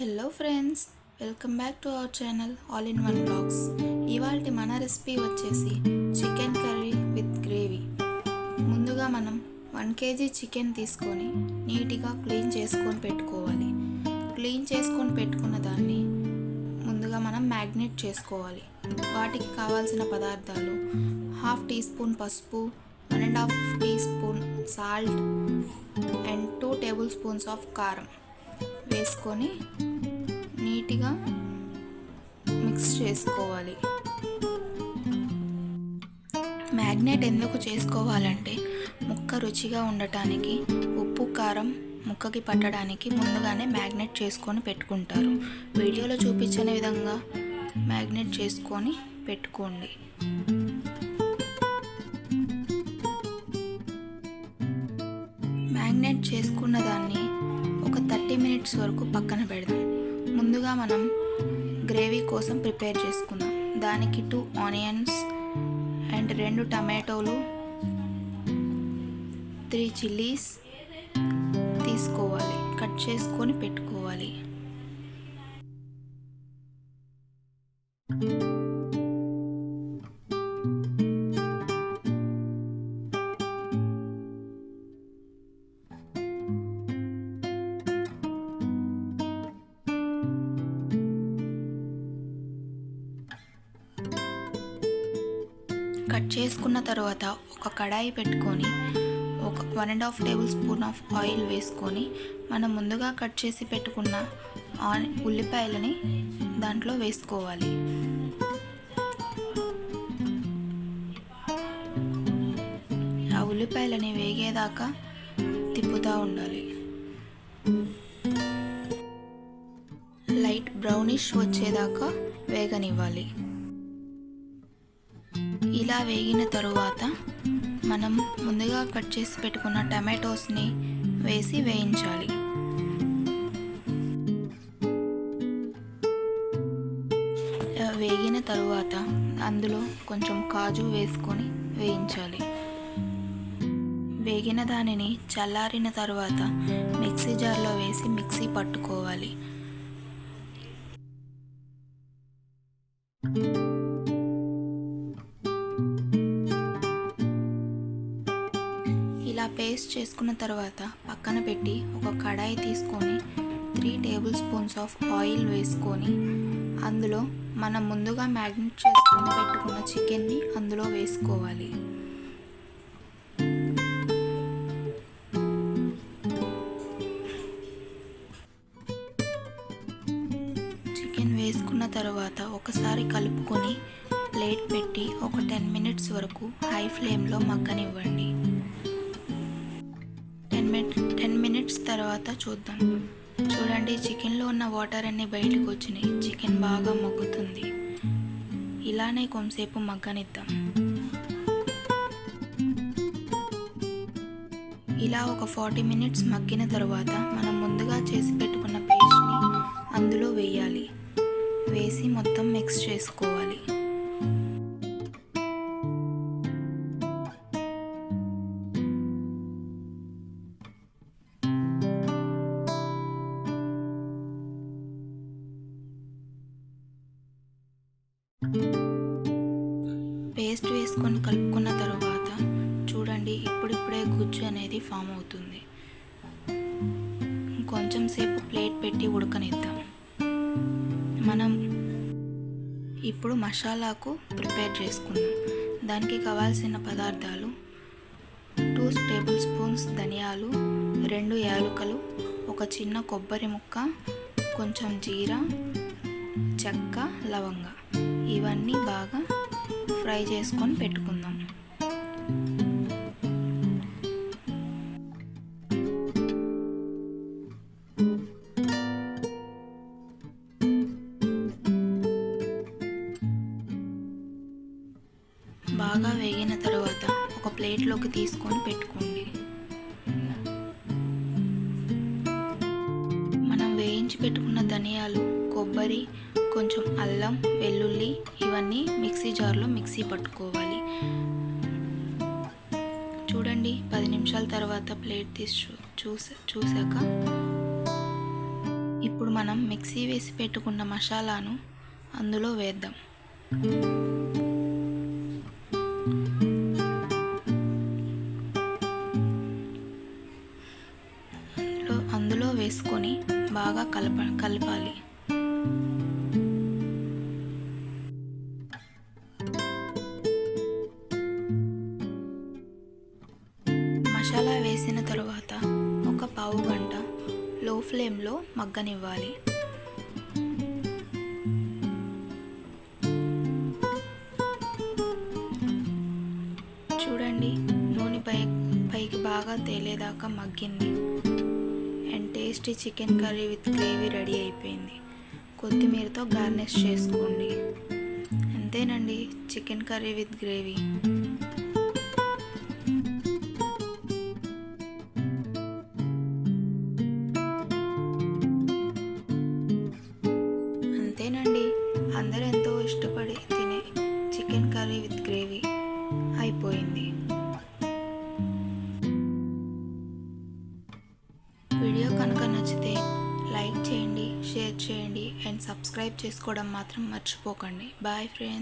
Hello friends, welcome back to our channel all in one blogs. ఇవాళ మన recipe వచ్చేసి chicken curry with gravy. ముందుగా మనం 1 kg chicken తీసుకొని నీట్గా క్లీన్ చేసుకొని పెట్టుకోవాలి. క్లీన్ చేసుకొని పెట్టుకున్న దాన్ని ముందుగా మనం మ్యాగ్నేట్ చేసుకోవాలి. వాటికి కావాల్సిన పదార్థాలు 1/2 టీ స్పూన్ పసుపు, 1.5 teaspoon salt and 2 tablespoons of కారం వేసుకొని నీట్గా మిక్స్ చేసుకోవాలి. మ్యాగ్నేట్ ఎందుకు చేసుకోవాలంటే ముక్క రుచిగా ఉండటానికి, ఉప్పు కారం ముక్కకి పట్టడానికి ముందుగానే మ్యాగ్నేట్ చేసుకొని పెట్టుకుంటారు. వీడియోలో చూపించిన విధంగా మ్యాగ్నేట్ చేసుకొని పెట్టుకోండి. మ్యాగ్నేట్ చేసుకున్న దాన్ని ఒక 30 minutes వరకు పక్కన పెడదాం. ముందుగా మనం గ్రేవీ కోసం ప్రిపేర్ చేసుకుందాం. దానికి 2 ఆనియన్స్ అండ్ 2 టమాటోలు, 3 చిల్లీస్ తీసుకోవాలి, కట్ చేసుకొని పెట్టుకోవాలి. కట్ చేసుకున్న తర్వాత ఒక కడాయి పెట్టుకొని ఒక 1.5 టేబుల్ స్పూన్ ఆఫ్ ఆయిల్ వేసుకొని మనం ముందుగా కట్ చేసి పెట్టుకున్న ఉల్లిపాయలని దాంట్లో వేసుకోవాలి. ఆ ఉల్లిపాయలని వేగేదాకా తిప్పుతూ ఉండాలి. లైట్ బ్రౌనిష్ వచ్చేదాకా వేగనివ్వాలి. ఇలా వేగిన తరువాత మనం ముందుగా కట్ చేసి పెట్టుకున్న టమాటోస్ని వేసి వేయించాలి. వేగిన తరువాత అందులో కొంచెం కాజు వేసుకొని వేయించాలి. వేగిన దానిని చల్లారిన తరువాత మిక్సీ జార్లో వేసి మిక్సీ పట్టుకోవాలి. ఇలా పేస్ట్ చేసుకున్న తర్వాత పక్కన పెట్టి ఒక కడాయి తీసుకొని 3 టేబుల్ స్పూన్స్ ఆఫ్ ఆయిల్ వేసుకొని అందులో మనం ముందుగా మ్యాగ్నేట్ చేసుకొని పెట్టుకున్న చికెన్ని అందులో వేసుకోవాలి. చికెన్ వేసుకున్న తర్వాత ఒకసారి కలుపుకొని ప్లేట్ పెట్టి ఒక 10 minutes వరకు హై ఫ్లేమ్లో మగ్గనివ్వండి. 10 minutes తర్వాత చూద్దాం. చూడండి, చికెన్లో ఉన్న వాటర్ అన్నీ బయటకు వచ్చినాయి. చికెన్ బాగా మగ్గుతుంది. ఇలానే కొంతసేపు మగ్గనిద్దాం. ఇలా ఒక 40 minutes మగ్గిన తర్వాత మనం ముందుగా చేసి పెట్టుకున్న పేస్ట్ని అందులో వేయాలి. వేసి మొత్తం మిక్స్ చేసుకోవాలి. పేస్ట్ వేసుకొని కలుపుకున్న తర్వాత చూడండి, ఇప్పుడిప్పుడే గుజ్జు అనేది ఫామ్ అవుతుంది. కొంచెం సేపు ప్లేట్ పెట్టి ఉడకనిద్దాం. మనం ఇప్పుడు మసాలాకు ప్రిపేర్ చేసుకుందాం. దానికి కావాల్సిన పదార్థాలు 2 టేబుల్ స్పూన్స్ ధనియాలు, 2 యాలకులు, ఒక చిన్న కొబ్బరి ముక్క, కొంచెం జీరా, చెక్క, లవంగ, ఇవన్నీ బాగా ఫ్రై చేసుకొని పెట్టుకుందాం. బాగా వేగిన తర్వాత ఒక ప్లేట్లోకి తీసుకొని పెట్టుకోండి. మనం వేయించి పెట్టుకున్న ధనియాలు, కొబ్బరి, కొంచెం అల్లం, వెల్లుల్లి ఇవన్నీ మిక్సీ జార్లో మిక్సీ పట్టుకోవాలి. చూడండి, 10 నిమిషాల తర్వాత ప్లేట్ తీసి చూసాక ఇప్పుడు మనం మిక్సీ వేసి పెట్టుకున్న మసాలాను అందులో వేద్దాం. అందులో వేసుకొని బాగా కలపాలి. మసాలా వేసిన తరువాత ఒక పావు గంట లో ఫ్లేమ్లో మగ్గనివ్వాలి. చూడండి, నూనె పైకి బాగా తేలేదాకా మగ్గింది. And tasty chicken curry with gravy ready అయిపోయింది. కొత్తిమీరతో గార్నిష్ చేసుకోండి. అంతేనండి, చికెన్ కర్రీ విత్ గ్రేవీ. అంతేనండి, అందరూ ఎంతో ఇష్టపడి తినే చికెన్ కర్రీ విత్ గ్రేవీ అయిపోయింది. వీడియో కనుక నచ్చితే లైక్ చేయండి, షేర్ చేయండి అండ్ సబ్స్క్రైబ్ చేసుకోవడం మాత్రం మర్చిపోకండి. Bye friends.